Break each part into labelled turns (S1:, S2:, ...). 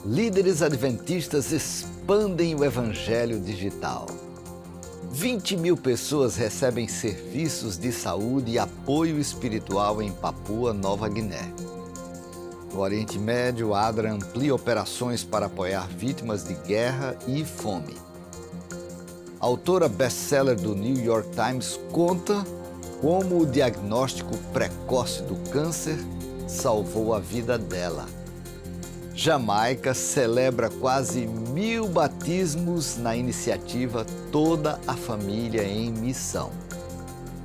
S1: Líderes adventistas expandem o evangelho digital. 20 mil pessoas recebem serviços de saúde e apoio espiritual em Papua Nova Guiné. No Oriente Médio, a ADRA amplia operações para apoiar vítimas de guerra e fome. A autora best-seller do New York Times conta como o diagnóstico precoce do câncer salvou a vida dela. Jamaica celebra quase 1000 batismos na iniciativa Toda a Família em Missão.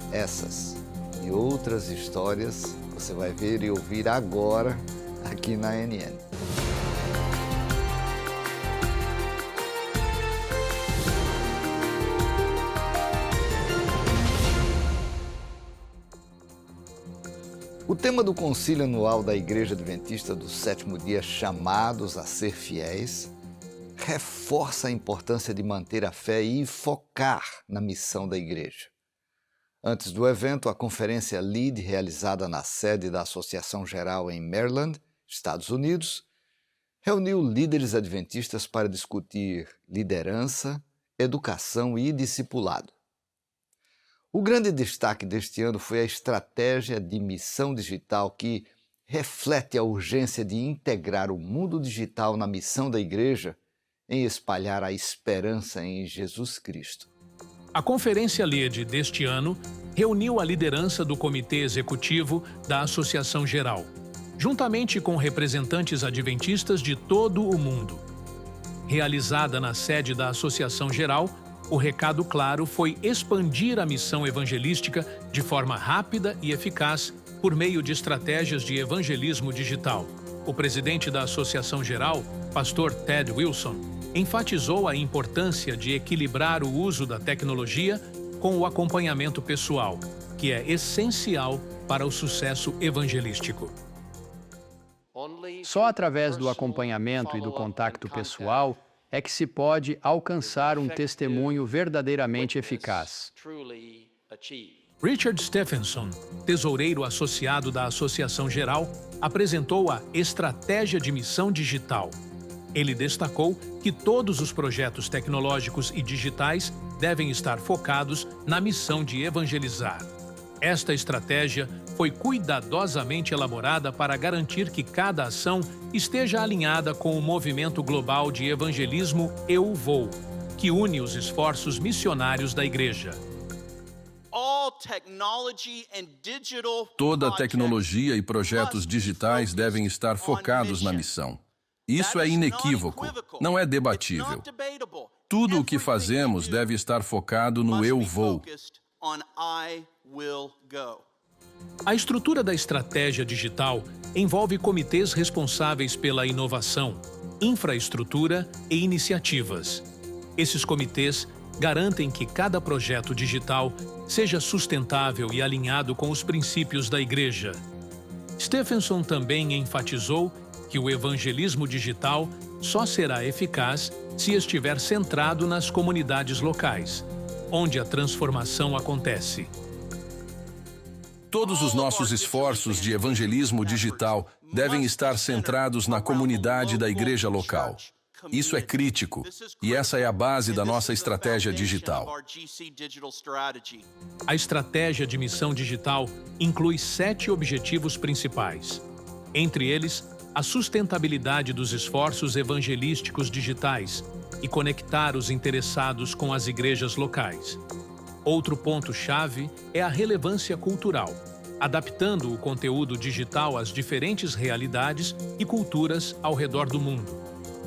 S1: Essas e outras histórias você vai ver e ouvir agora aqui na ANN. O tema do concílio anual da Igreja Adventista do Sétimo Dia, Chamados a Ser Fiéis, reforça a importância de manter a fé e focar na missão da igreja. Antes do evento, a conferência LEAD, realizada na sede da Associação Geral em Maryland, Estados Unidos, reuniu líderes adventistas para discutir liderança, educação e discipulado. O grande destaque deste ano foi a estratégia de missão digital que reflete a urgência de integrar o mundo digital na missão da igreja em espalhar a esperança em Jesus Cristo.
S2: A Conferência LEAD deste ano reuniu a liderança do Comitê Executivo da Associação Geral, juntamente com representantes adventistas de todo o mundo. Realizada na sede da Associação Geral, o recado claro foi expandir a missão evangelística de forma rápida e eficaz por meio de estratégias de evangelismo digital. O presidente da Associação Geral, pastor Ted Wilson, enfatizou a importância de equilibrar o uso da tecnologia com o acompanhamento pessoal, que é essencial para o sucesso evangelístico.
S3: Só através do acompanhamento e do contato pessoal é que se pode alcançar um testemunho verdadeiramente eficaz.
S2: Richard Stephenson, tesoureiro associado da Associação Geral, apresentou a Estratégia de Missão Digital. Ele destacou que todos os projetos tecnológicos e digitais devem estar focados na missão de evangelizar. Esta estratégia foi cuidadosamente elaborada para garantir que cada ação esteja alinhada com o movimento global de evangelismo Eu Vou, que une os esforços missionários da Igreja.
S4: Toda a tecnologia e projetos digitais devem estar focados na missão. Isso é inequívoco, não é debatível. Tudo o que fazemos deve estar focado no Eu Vou.
S2: A estrutura da estratégia digital envolve comitês responsáveis pela inovação, infraestrutura e iniciativas. Esses comitês garantem que cada projeto digital seja sustentável e alinhado com os princípios da Igreja. Stephenson também enfatizou que o evangelismo digital só será eficaz se estiver centrado nas comunidades locais, onde a transformação acontece.
S4: Todos os nossos esforços de evangelismo digital devem estar centrados na comunidade da igreja local. Isso é crítico, e essa é a base da nossa estratégia digital.
S2: A estratégia de missão digital inclui 7 objetivos principais. Entre eles, a sustentabilidade dos esforços evangelísticos digitais e conectar os interessados com as igrejas locais. Outro ponto-chave é a relevância cultural, adaptando o conteúdo digital às diferentes realidades e culturas ao redor do mundo.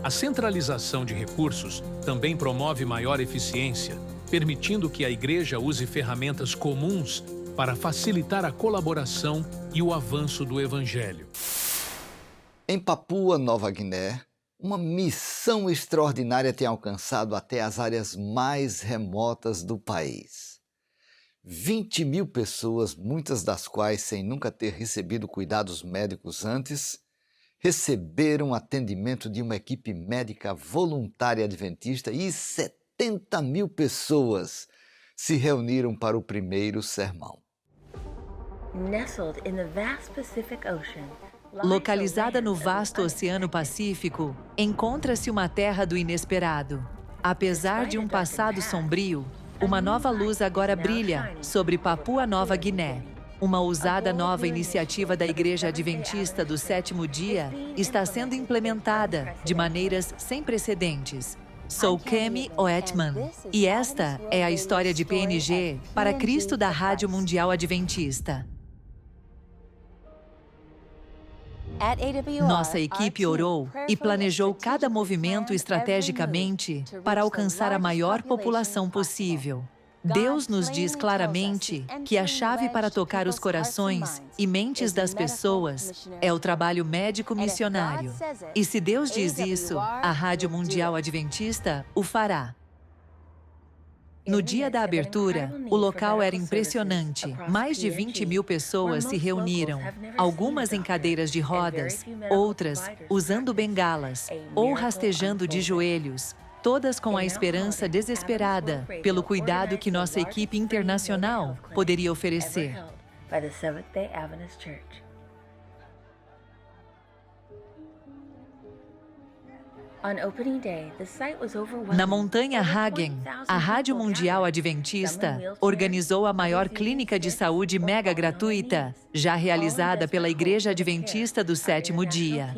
S2: A centralização de recursos também promove maior eficiência, permitindo que a igreja use ferramentas comuns para facilitar a colaboração e o avanço do Evangelho.
S1: Em Papua Nova Guiné, uma missão extraordinária tem alcançado até as áreas mais remotas do país. 20 mil pessoas, muitas das quais sem nunca ter recebido cuidados médicos antes, receberam atendimento de uma equipe médica voluntária adventista e 70 mil pessoas se reuniram para o primeiro sermão.
S5: Nestled in the vast Pacific Ocean, Localizada no vasto Oceano Pacífico, encontra-se uma terra do inesperado. Apesar de um passado sombrio, uma nova luz agora brilha sobre Papua Nova Guiné. Uma ousada nova iniciativa da Igreja Adventista do Sétimo Dia está sendo implementada de maneiras sem precedentes. Sou Kemi Oetman e esta é a história de PNG para Cristo da Rádio Mundial Adventista. Nossa equipe orou e planejou cada movimento estrategicamente para alcançar a maior população possível. Deus nos diz claramente que a chave para tocar os corações e mentes das pessoas é o trabalho médico missionário. E se Deus diz isso, a Rádio Mundial Adventista o fará. No dia da abertura, o local era impressionante. Mais de 20.000 pessoas se reuniram, algumas em cadeiras de rodas, outras usando bengalas ou rastejando de joelhos, todas com a esperança desesperada pelo cuidado que nossa equipe internacional poderia oferecer. Na Montanha Hagen, a Rádio Mundial Adventista organizou a maior clínica de saúde mega gratuita já realizada pela Igreja Adventista do Sétimo Dia.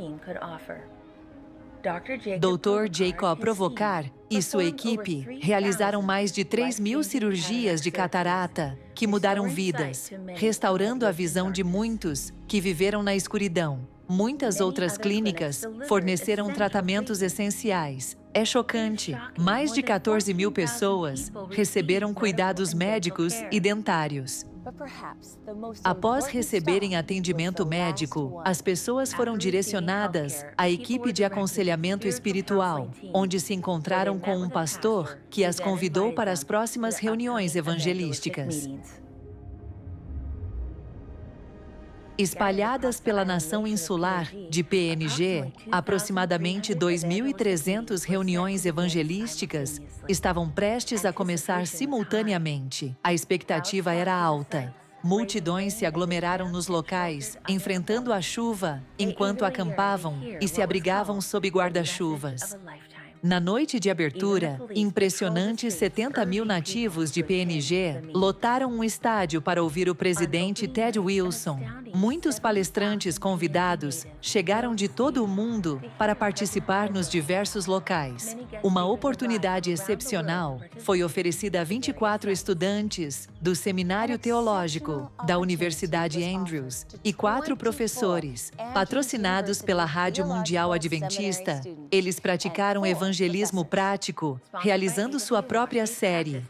S5: Dr. Jacob Provocar e sua equipe realizaram mais de 3.000 cirurgias de catarata que mudaram vidas, restaurando a visão de muitos que viveram na escuridão. Muitas outras clínicas forneceram tratamentos essenciais. É chocante, mais de 14.000 pessoas receberam cuidados médicos e dentários. Após receberem atendimento médico, as pessoas foram direcionadas à equipe de aconselhamento espiritual, onde se encontraram com um pastor que as convidou para as próximas reuniões evangelísticas. Espalhadas pela nação insular de PNG, aproximadamente 2.300 reuniões evangelísticas estavam prestes a começar simultaneamente. A expectativa era alta. Multidões se aglomeraram nos locais, enfrentando a chuva, enquanto acampavam e se abrigavam sob guarda-chuvas. Na noite de abertura, impressionantes 70.000 nativos de PNG lotaram um estádio para ouvir o presidente Ted Wilson. Muitos palestrantes convidados chegaram de todo o mundo para participar nos diversos locais. Uma oportunidade excepcional foi oferecida a 24 estudantes do Seminário Teológico da Universidade Andrews e 4 professores. Patrocinados pela Rádio Mundial Adventista, eles praticaram evangelismo prático, realizando sua própria série.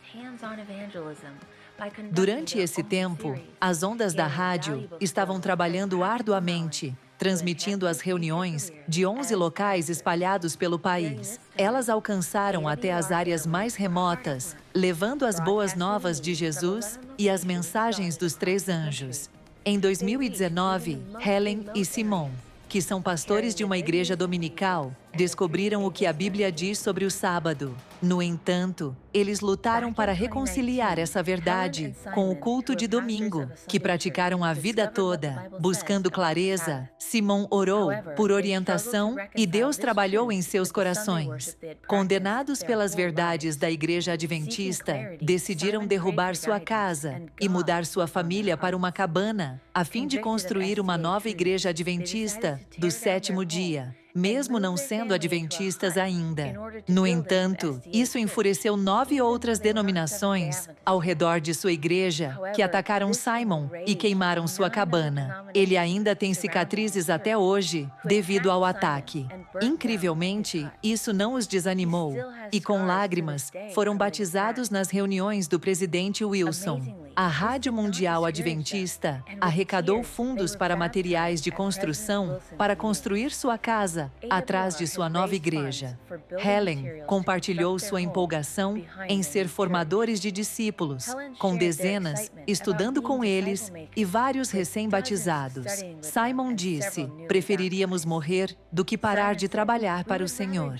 S5: Durante esse tempo, as ondas da rádio estavam trabalhando arduamente, transmitindo as reuniões de 11 locais espalhados pelo país. Elas alcançaram até as áreas mais remotas, levando as boas novas de Jesus e as mensagens dos 3 anjos. Em 2019, Helen e Simon, que são pastores de uma igreja dominical, descobriram o que a Bíblia diz sobre o sábado. No entanto, eles lutaram para reconciliar essa verdade com o culto de domingo, que praticaram a vida toda. Buscando clareza, Simon orou por orientação e Deus trabalhou em seus corações. Condenados pelas verdades da Igreja Adventista, decidiram derrubar sua casa e mudar sua família para uma cabana, a fim de construir uma nova Igreja Adventista do Sétimo Dia, mesmo não sendo adventistas ainda. No entanto, isso enfureceu 9 outras denominações ao redor de sua igreja que atacaram Simon e queimaram sua cabana. Ele ainda tem cicatrizes até hoje devido ao ataque. Incrivelmente, isso não os desanimou e, com lágrimas, foram batizados nas reuniões do presidente Wilson. A Rádio Mundial Adventista arrecadou fundos para materiais de construção para construir sua casa atrás de sua nova igreja. Helen compartilhou sua empolgação em ser formadores de discípulos, com dezenas estudando com eles e vários recém-batizados. Simon disse: preferiríamos morrer do que parar de trabalhar para o Senhor.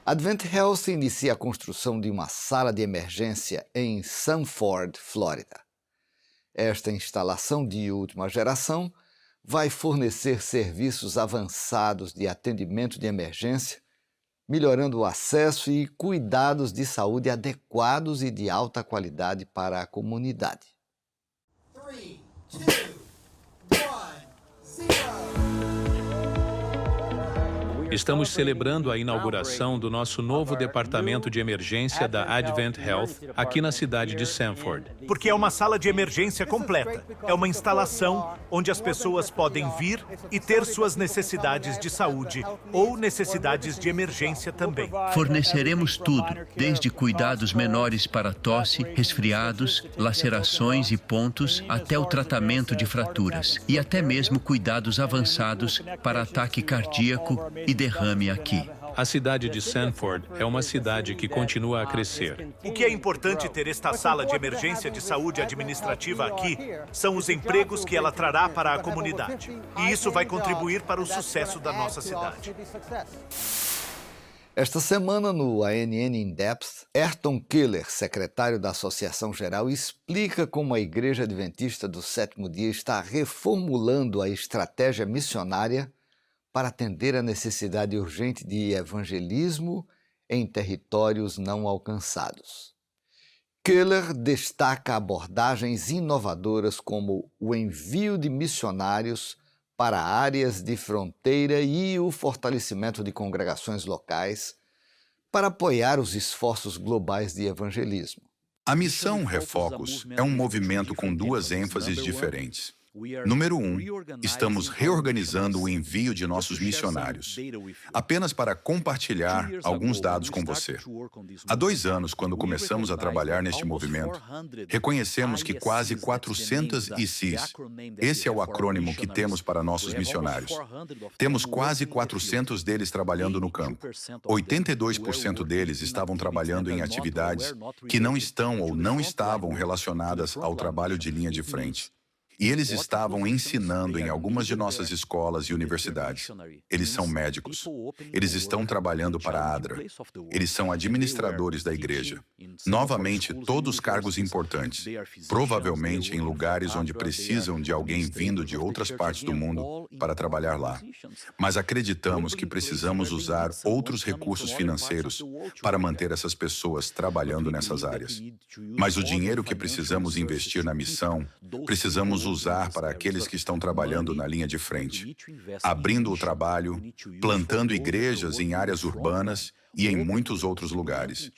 S1: Advent Health inicia a construção de uma sala de emergência em Sanford, Flórida. Esta instalação de última geração vai fornecer serviços avançados de atendimento de emergência, melhorando o acesso e cuidados de saúde adequados e de alta qualidade para a comunidade.
S6: 3, 2, 1, 0.
S2: Estamos celebrando a inauguração do nosso novo departamento de emergência da Advent Health aqui na cidade de Sanford.
S7: Porque é uma sala de emergência completa. É uma instalação onde as pessoas podem vir e ter suas necessidades de saúde ou necessidades de emergência também.
S8: Forneceremos tudo, desde cuidados menores para tosse, resfriados, lacerações e pontos, até o tratamento de fraturas e até mesmo cuidados avançados para ataque cardíaco e derrame aqui.
S2: A cidade de Sanford é uma cidade que continua a crescer.
S7: O que é importante ter esta sala de emergência de saúde administrativa aqui são os empregos que ela trará para a comunidade. E isso vai contribuir para o sucesso da nossa cidade.
S1: Esta semana, no ANN In Depth, Ayrton Keller, secretário da Associação Geral, explica como a Igreja Adventista do Sétimo Dia está reformulando a estratégia missionária para atender a necessidade urgente de evangelismo em territórios não alcançados. Keller destaca abordagens inovadoras como o envio de missionários para áreas de fronteira e o fortalecimento de congregações locais para apoiar os esforços globais de evangelismo.
S9: A missão Refocus é um movimento com duas ênfases diferentes. Número 1, estamos reorganizando o envio de nossos missionários. Apenas para compartilhar alguns dados com você. Há 2 anos, quando começamos a trabalhar neste movimento, reconhecemos que quase 400 ICs, esse é o acrônimo que temos para nossos missionários. Temos quase 400 deles trabalhando no campo. 82% deles estavam trabalhando em atividades que não estão ou não estavam relacionadas ao trabalho de linha de frente. E eles estavam ensinando em algumas de nossas escolas e universidades. Eles são médicos. Eles estão trabalhando para a ADRA. Eles são administradores da igreja. Novamente, todos cargos importantes. Provavelmente em lugares onde precisam de alguém vindo de outras partes do mundo para trabalhar lá. Mas acreditamos que precisamos usar outros recursos financeiros para manter essas pessoas trabalhando nessas áreas. Mas o dinheiro que precisamos investir na missão, precisamos usar para aqueles que estão trabalhando na linha de frente, abrindo o trabalho, plantando igrejas em áreas urbanas e em muitos outros lugares.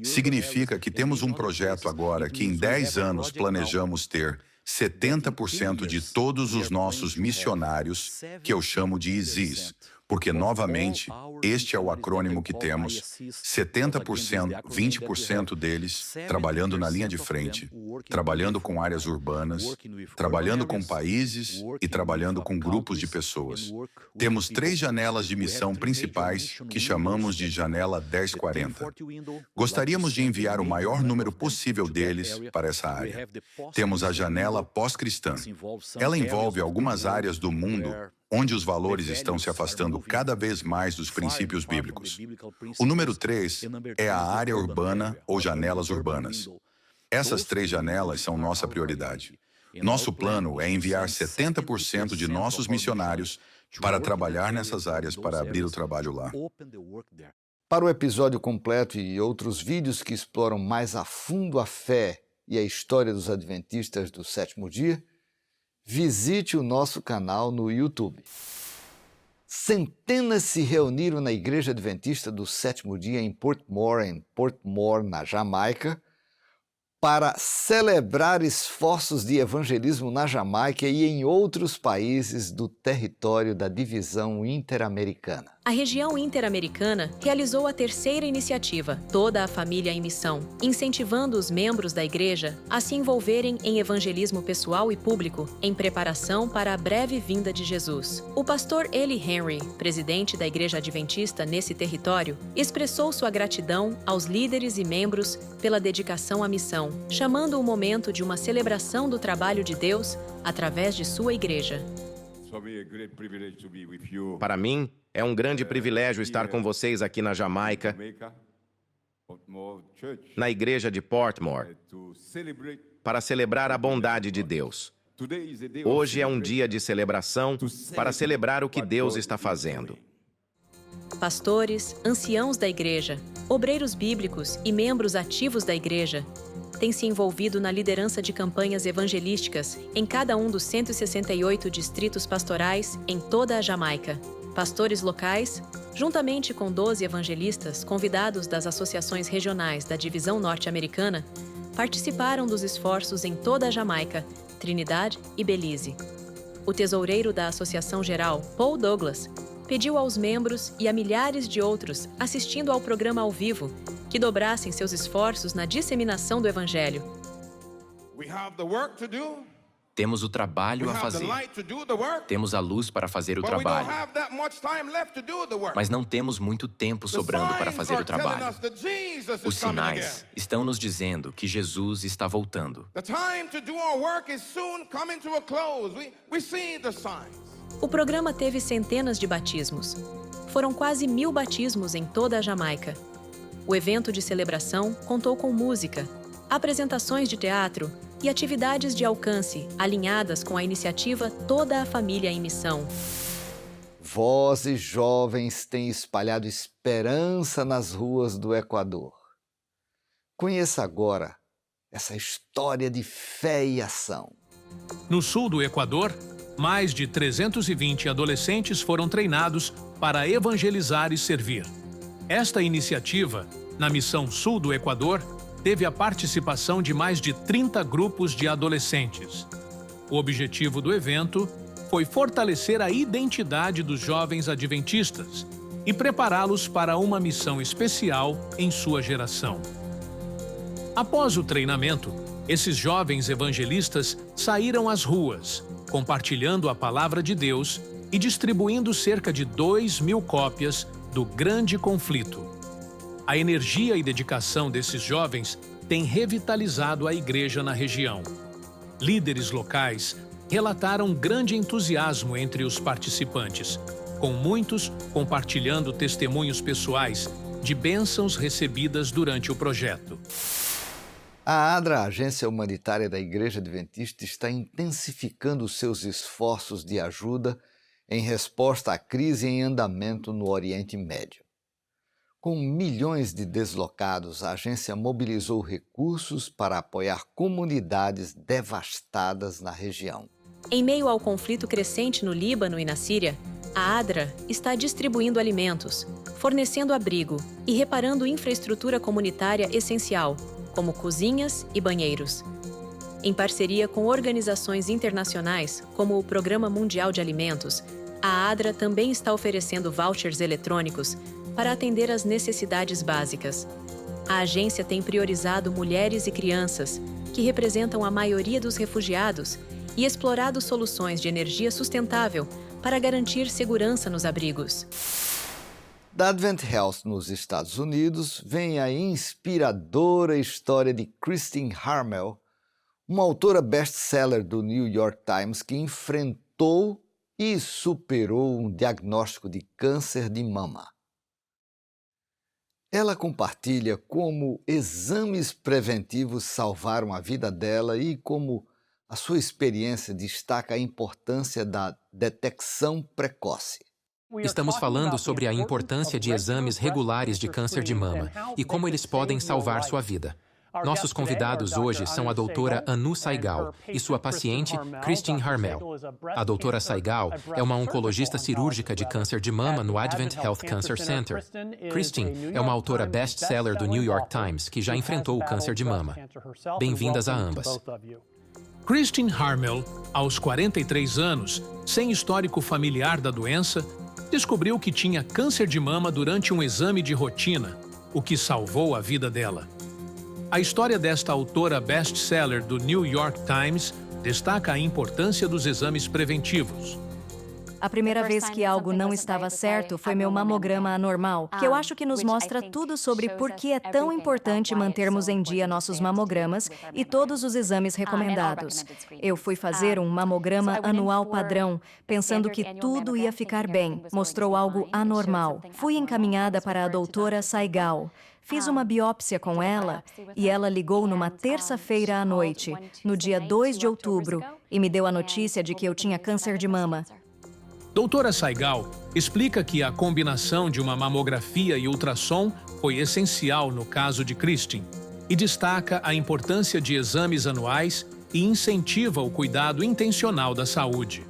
S9: Significa que temos um projeto agora que em 10 anos planejamos ter 70% de todos os nossos missionários, que eu chamo de IZs, porque, novamente, este é o acrônimo que temos, 70%, 20% deles trabalhando na linha de frente, trabalhando com áreas urbanas, trabalhando com países e trabalhando com grupos de pessoas. Temos 3 janelas de missão principais que chamamos de janela 1040. Gostaríamos de enviar o maior número possível deles para essa área. Temos a janela pós-cristã. Ela envolve algumas áreas do mundo onde os valores estão se afastando cada vez mais dos princípios bíblicos. O número 3 é a área urbana ou janelas urbanas. Essas 3 janelas são nossa prioridade. Nosso plano é enviar 70% de nossos missionários para trabalhar nessas áreas para abrir o trabalho lá.
S1: Para o episódio completo e outros vídeos que exploram mais a fundo a fé e a história dos adventistas do sétimo dia, visite o nosso canal no YouTube. Centenas se reuniram na Igreja Adventista do Sétimo Dia em Portmore, na Jamaica, para celebrar esforços de evangelismo na Jamaica e em outros países do território da Divisão Interamericana.
S10: A região interamericana realizou a terceira iniciativa, Toda a Família em Missão, incentivando os membros da igreja a se envolverem em evangelismo pessoal e público em preparação para a breve vinda de Jesus. O pastor Eli Henry, presidente da Igreja Adventista nesse território, expressou sua gratidão aos líderes e membros pela dedicação à missão, chamando o momento de uma celebração do trabalho de Deus através de sua igreja.
S11: Para mim, é um grande privilégio estar com vocês aqui na Jamaica, na igreja de Portmore, para celebrar a bondade de Deus. Hoje é um dia de celebração para celebrar o que Deus está fazendo.
S10: Pastores, anciãos da igreja, obreiros bíblicos e membros ativos da igreja têm se envolvido na liderança de campanhas evangelísticas em cada um dos 168 distritos pastorais em toda a Jamaica. Pastores locais, juntamente com 12 evangelistas convidados das associações regionais da Divisão Norte-Americana, participaram dos esforços em toda a Jamaica, Trinidade e Belize. O tesoureiro da Associação Geral, Paul Douglas, pediu aos membros e a milhares de outros assistindo ao programa ao vivo que dobrassem seus esforços na disseminação do Evangelho.
S12: Temos o trabalho a fazer. Temos a luz para fazer o trabalho. Mas não temos muito tempo sobrando para fazer o trabalho. Os sinais estão nos dizendo que Jesus está voltando.
S10: O programa teve centenas de batismos. Foram quase 1000 batismos em toda a Jamaica. O evento de celebração contou com música, apresentações de teatro e atividades de alcance alinhadas com a iniciativa Toda a Família em Missão.
S1: Vozes jovens têm espalhado esperança nas ruas do Equador. Conheça agora essa história de fé e ação.
S2: No sul do Equador, mais de 320 adolescentes foram treinados para evangelizar e servir. Esta iniciativa, na Missão Sul do Equador, teve a participação de mais de 30 grupos de adolescentes. O objetivo do evento foi fortalecer a identidade dos jovens adventistas e prepará-los para uma missão especial em sua geração. Após o treinamento, esses jovens evangelistas saíram às ruas, compartilhando a palavra de Deus e distribuindo cerca de 2.000 cópias do Grande Conflito. A energia e dedicação desses jovens tem revitalizado a igreja na região. Líderes locais relataram grande entusiasmo entre os participantes, com muitos compartilhando testemunhos pessoais de bênçãos recebidas durante o projeto.
S1: A ADRA, a Agência Humanitária da Igreja Adventista, está intensificando seus esforços de ajuda em resposta à crise em andamento no Oriente Médio. Com milhões de deslocados, a agência mobilizou recursos para apoiar comunidades devastadas na região.
S10: Em meio ao conflito crescente no Líbano e na Síria, a ADRA está distribuindo alimentos, fornecendo abrigo e reparando infraestrutura comunitária essencial, como cozinhas e banheiros. Em parceria com organizações internacionais, como o Programa Mundial de Alimentos, a ADRA também está oferecendo vouchers eletrônicos para atender às necessidades básicas. A agência tem priorizado mulheres e crianças, que representam a maioria dos refugiados, e explorado soluções de energia sustentável para garantir segurança nos abrigos.
S1: Da Advent Health nos Estados Unidos vem a inspiradora história de Christine Harmel, uma autora best-seller do New York Times que enfrentou e superou um diagnóstico de câncer de mama. Ela compartilha como exames preventivos salvaram a vida dela e como a sua experiência destaca a importância da detecção precoce.
S13: Estamos falando sobre a importância de exames regulares de câncer de mama e como eles podem salvar sua vida. Nossos convidados hoje são a doutora Anu Saigal e sua paciente Christine Harmel. A doutora Saigal é uma oncologista cirúrgica de câncer de mama no Advent Health Cancer Center. Christine é uma autora best-seller do New York Times que já enfrentou o câncer de mama. Bem-vindas a ambas.
S2: Christine Harmel, aos 43 anos, sem histórico familiar da doença, descobriu que tinha câncer de mama durante um exame de rotina, o que salvou a vida dela. A história desta autora best-seller do New York Times destaca a importância dos exames preventivos.
S14: A primeira vez que algo não estava certo foi meu mamograma anormal, que eu acho que nos mostra tudo sobre por que é tão importante mantermos em dia nossos mamogramas e todos os exames recomendados. Eu fui fazer um mamograma anual padrão, pensando que tudo ia ficar bem. Mostrou algo anormal. Fui encaminhada para a doutora Saigal. Fiz uma biópsia com ela e ela ligou numa terça-feira à noite, no dia 2 de outubro, e me deu a notícia de que eu tinha câncer de mama.
S2: Doutora Saigal explica que a combinação de uma mamografia e ultrassom foi essencial no caso de Kristin e destaca a importância de exames anuais e incentiva o cuidado intencional da saúde.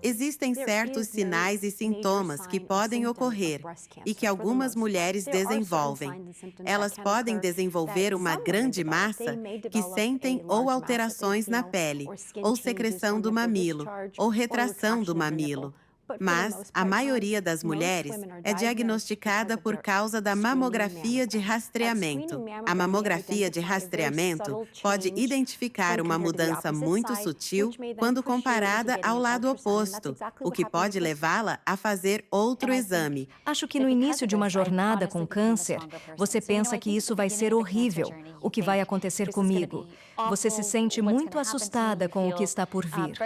S15: Existem certos sinais e sintomas que podem ocorrer e que algumas mulheres desenvolvem. Elas podem desenvolver uma grande massa que sentem ou alterações na pele, ou secreção do mamilo, ou retração do mamilo. Mas a maioria das mulheres é diagnosticada por causa da mamografia de rastreamento. A mamografia de rastreamento pode identificar uma mudança muito sutil quando comparada ao lado oposto, o que pode levá-la a fazer outro exame.
S14: Acho que no início de uma jornada com câncer, você pensa que isso vai ser horrível, o que vai acontecer comigo. Você se sente muito assustada com o que está por vir.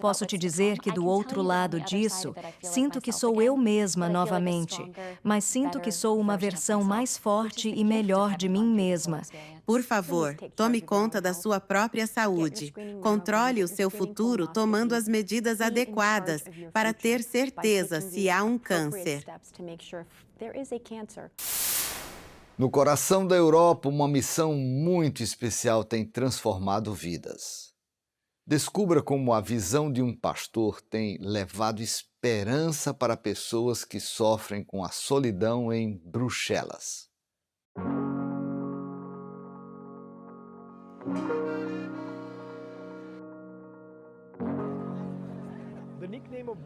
S14: Posso te dizer que do outro lado disso, sinto que sou eu mesma novamente, mas sinto que sou uma versão mais forte e melhor de mim mesma.
S15: Por favor, tome conta da sua própria saúde. Controle o seu futuro tomando as medidas adequadas para ter certeza se há um câncer.
S1: No coração da Europa, uma missão muito especial tem transformado vidas. Descubra como a visão de um pastor tem levado esperança para pessoas que sofrem com a solidão em Bruxelas.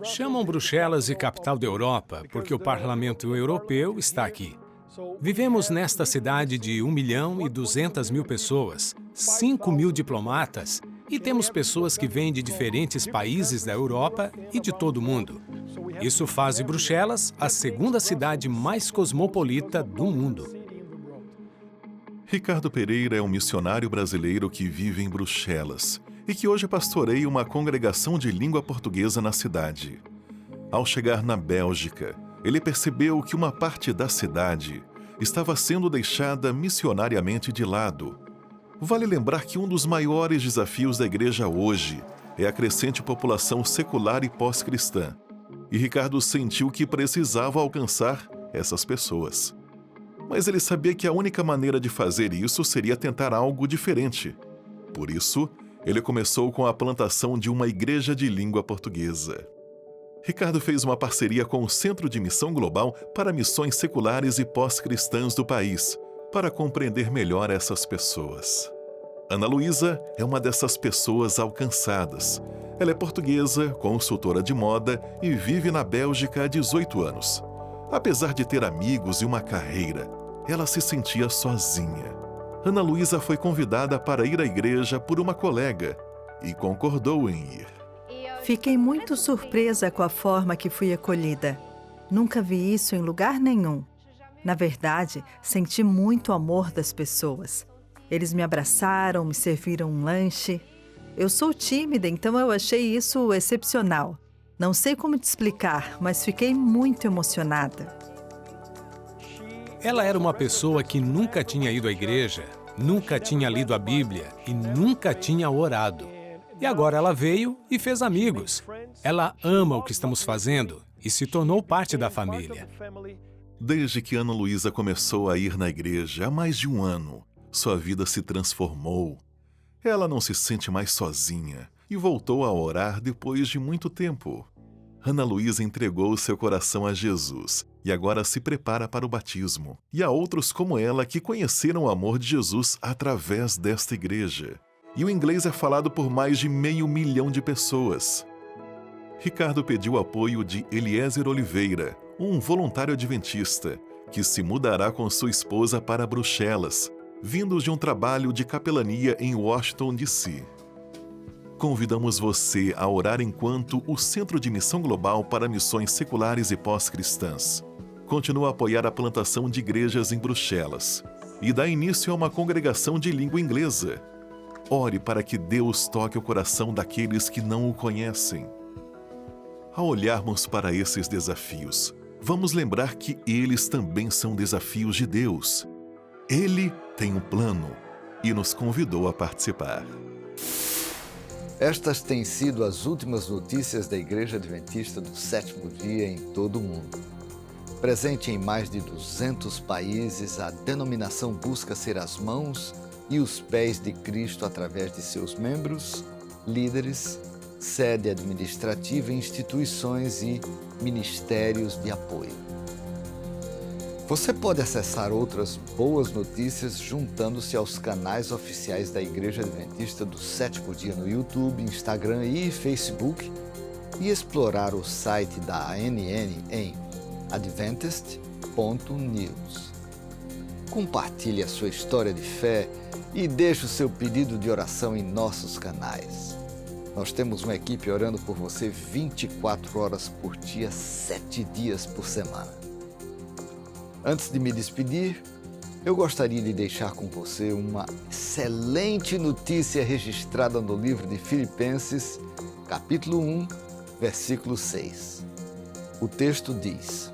S16: Chamam Bruxelas de capital da Europa porque o Parlamento Europeu está aqui. Vivemos nesta cidade de 1.200.000 pessoas, 5.000 diplomatas e temos pessoas que vêm de diferentes países da Europa e de todo o mundo. Isso faz de Bruxelas a segunda cidade mais cosmopolita do mundo.
S17: Ricardo Pereira é um missionário brasileiro que vive em Bruxelas e que hoje pastoreia uma congregação de língua portuguesa na cidade. Ao chegar na Bélgica, ele percebeu que uma parte da cidade estava sendo deixada missionariamente de lado. Vale lembrar que um dos maiores desafios da igreja hoje é a crescente população secular e pós-cristã. E Ricardo sentiu que precisava alcançar essas pessoas. Mas ele sabia que a única maneira de fazer isso seria tentar algo diferente. Por isso, ele começou com a plantação de uma igreja de língua portuguesa. Ricardo fez uma parceria com o Centro de Missão Global para Missões Seculares e Pós-Cristãs do país, para compreender melhor essas pessoas. Ana Luísa é uma dessas pessoas alcançadas. Ela é portuguesa, consultora de moda e vive na Bélgica há 18 anos. Apesar de ter amigos e uma carreira, ela se sentia sozinha. Ana Luísa foi convidada para ir à igreja por uma colega e concordou em ir.
S18: Fiquei muito surpresa com a forma que fui acolhida. Nunca vi isso em lugar nenhum. Na verdade, senti muito amor das pessoas. Eles me abraçaram, me serviram um lanche. Eu sou tímida, então eu achei isso excepcional. Não sei como te explicar, mas fiquei muito emocionada.
S16: Ela era uma pessoa que nunca tinha ido à igreja, nunca tinha lido a Bíblia e nunca tinha orado. E agora ela veio e fez amigos. Ela ama o que estamos fazendo e se tornou parte da família.
S17: Desde que Ana Luísa começou a ir na igreja há mais de um ano, sua vida se transformou. Ela não se sente mais sozinha e voltou a orar depois de muito tempo. Ana Luísa entregou seu coração a Jesus e agora se prepara para o batismo. E há outros como ela que conheceram o amor de Jesus através desta igreja. E o inglês é falado por mais de 500 mil de pessoas. Ricardo pediu apoio de Eliezer Oliveira, um voluntário adventista, que se mudará com sua esposa para Bruxelas, vindos de um trabalho de capelania em Washington, D.C. Convidamos você a orar enquanto o Centro de Missão Global para Missões Seculares e Pós-Cristãs continua a apoiar a plantação de igrejas em Bruxelas e dá início a uma congregação de língua inglesa. Ore para que Deus toque o coração daqueles que não o conhecem. Ao olharmos para esses desafios, vamos lembrar que eles também são desafios de Deus. Ele tem um plano e nos convidou a participar.
S1: Estas têm sido as últimas notícias da Igreja Adventista do Sétimo Dia em todo o mundo. Presente em mais de 200 países, a denominação busca ser as mãos e os pés de Cristo através de seus membros, líderes, sede administrativa, instituições e ministérios de apoio. Você pode acessar outras boas notícias juntando-se aos canais oficiais da Igreja Adventista do Sétimo Dia no YouTube, Instagram e Facebook e explorar o site da ANN em adventist.news. Compartilhe a sua história de fé e deixe o seu pedido de oração em nossos canais. Nós temos uma equipe orando por você 24 horas por dia, 7 dias por semana. Antes de me despedir, eu gostaria de deixar com você uma excelente notícia registrada no livro de Filipenses, capítulo 1, versículo 6. O texto diz: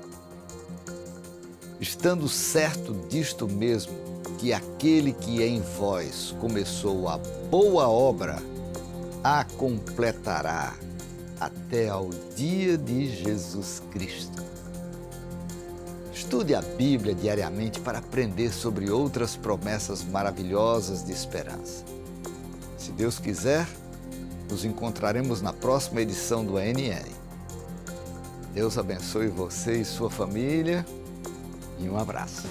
S1: estando certo disto mesmo, que aquele que em vós começou a boa obra, a completará até ao dia de Jesus Cristo. Estude a Bíblia diariamente para aprender sobre outras promessas maravilhosas de esperança. Se Deus quiser, nos encontraremos na próxima edição do ANN. Deus abençoe você e sua família e um abraço.